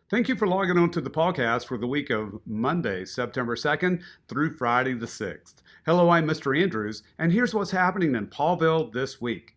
Thank you for logging on to the podcast for the week of Monday, September 2nd through Friday the 6th. Hello, I'm Mr. Andrews, and here's what's happening in Paulville this week.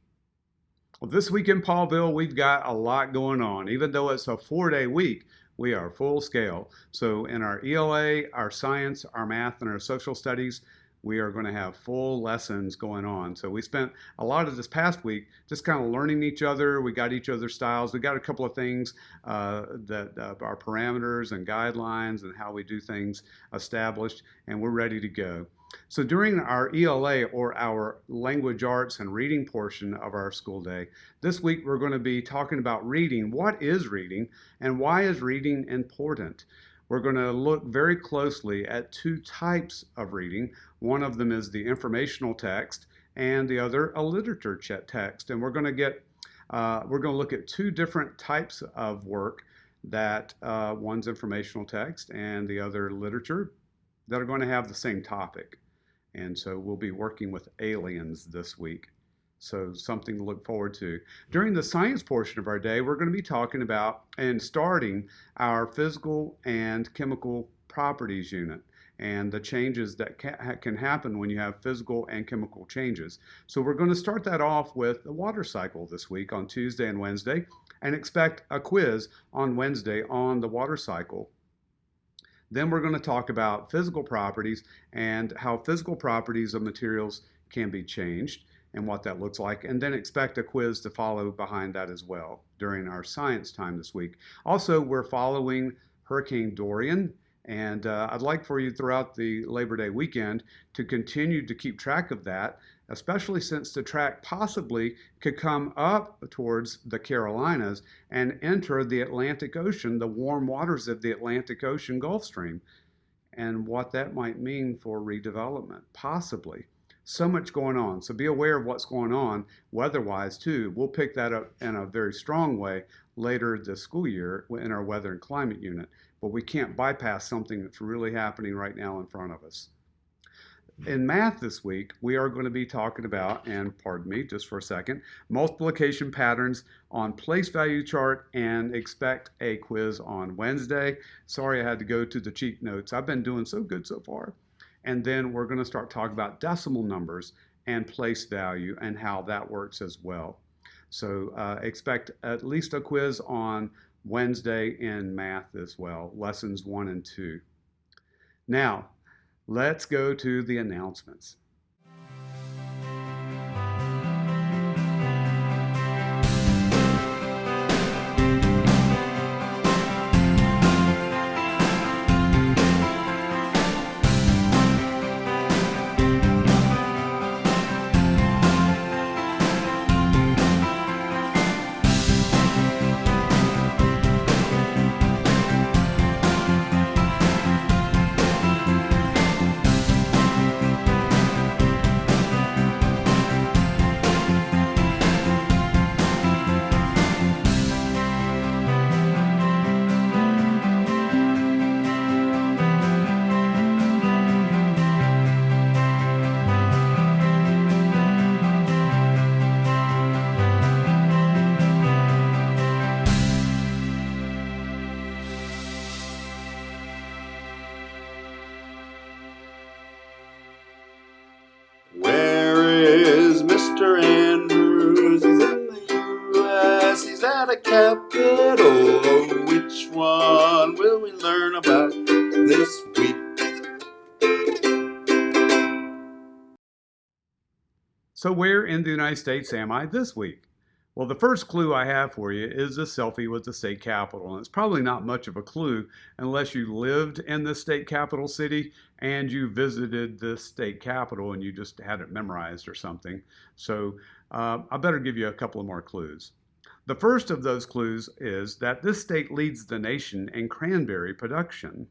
Well, this week in Paulville, we've got a lot going on. Even though it's a 4-day week, we are full scale. So in our ELA, our science, our math, and our social studies, we are going to have full lessons going on. So we spent a lot of this past week just kind of learning each other. We got each other's styles. We got a couple of things that our parameters and guidelines and how we do things established, and we're ready to go. So during our ELA, or our language arts and reading portion of our school day, this week we're going to be talking about reading. What is reading, and why is reading important? We're going to look very closely at two types of reading. One of them is the informational text, and the other a literature text. And we're going to look at two different types of work, that one's informational text and the other literature, that are going to have the same topic. And so we'll be working with aliens this week. So something to look forward to. During the science portion of our day, we're going to be talking about and starting our physical and chemical properties unit, and the changes that can happen when you have physical and chemical changes. So we're going to start that off with the water cycle this week on Tuesday and Wednesday, and expect a quiz on Wednesday on the water cycle. Then we're going to talk about physical properties and how physical properties of materials can be changed and what that looks like, and then expect a quiz to follow behind that as well during our science time this week. Also, we're following Hurricane Dorian, and I'd like for you throughout the Labor Day weekend to continue to keep track of that, especially since the track possibly could come up towards the Carolinas and enter the Atlantic Ocean, the warm waters of the Atlantic Ocean Gulf Stream, and what that might mean for redevelopment, possibly. So much going on. So be aware of what's going on weather-wise too. We'll pick that up in a very strong way later this school year in our weather and climate unit, but we can't bypass something that's really happening right now in front of us. In math this week, we are going to be talking about, and pardon me just for a second, multiplication patterns on place value chart, and expect a quiz on Wednesday. Sorry I had to go to the cheat notes. I've been doing so good so far. And then we're going to start talking about decimal numbers and place value and how that works as well. So expect at least a quiz on Wednesday in math as well, lessons 1 and 2. Now, let's go to the announcements. Where is Mr. Andrews? He's in the U.S. He's at a capital. Oh, which one will we learn about this week? So where in the United States am I this week? Well, the first clue I have for you is a selfie with the state capitol. And it's probably not much of a clue unless you lived in the state capital city and you visited the state capitol and you just had it memorized or something. So I better give you a couple of more clues. The first of those clues is that this state leads the nation in cranberry production.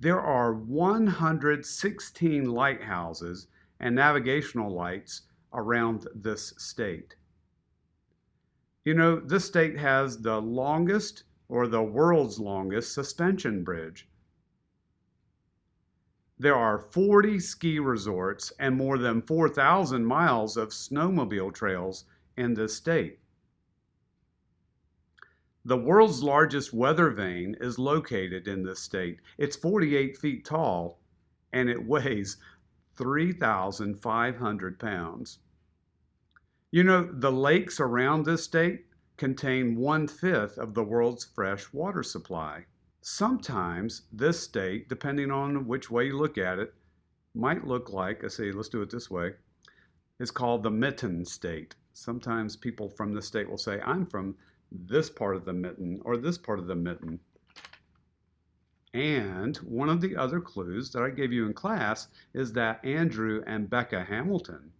There are 116 lighthouses and navigational lights around this state. You know, this state has the longest, or the world's longest, suspension bridge. There are 40 ski resorts and more than 4,000 miles of snowmobile trails in this state. The world's largest weather vane is located in this state. It's 48 feet tall and it weighs 3,500 pounds. You know, the lakes around this state contain 1/5 of the world's fresh water supply. Sometimes this state, depending on which way you look at it, might look like, let's do it this way, it's called the Mitten State. Sometimes people from this state will say, I'm from this part of the mitten or this part of the mitten. And one of the other clues that I gave you in class is that Andrew and Becca Hamilton,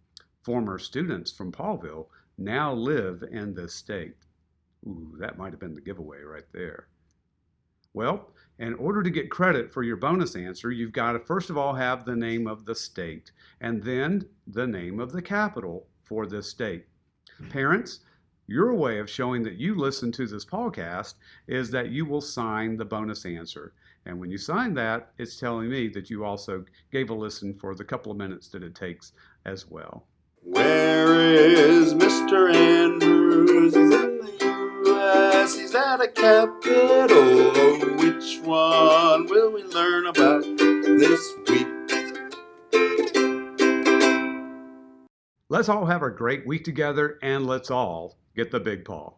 former students from Paulville, now live in this state. Ooh, that might have been the giveaway right there. Well, in order to get credit for your bonus answer, you've got to first of all have the name of the state and then the name of the capital for this state. Parents, your way of showing that you listen to this podcast is that you will sign the bonus answer. And when you sign that, it's telling me that you also gave a listen for the couple of minutes that it takes as well. Where is Mr. Andrews? He's in the U.S. He's at a capital. Oh, which one will we learn about this week? Let's all have a great week together and let's all get the big paw.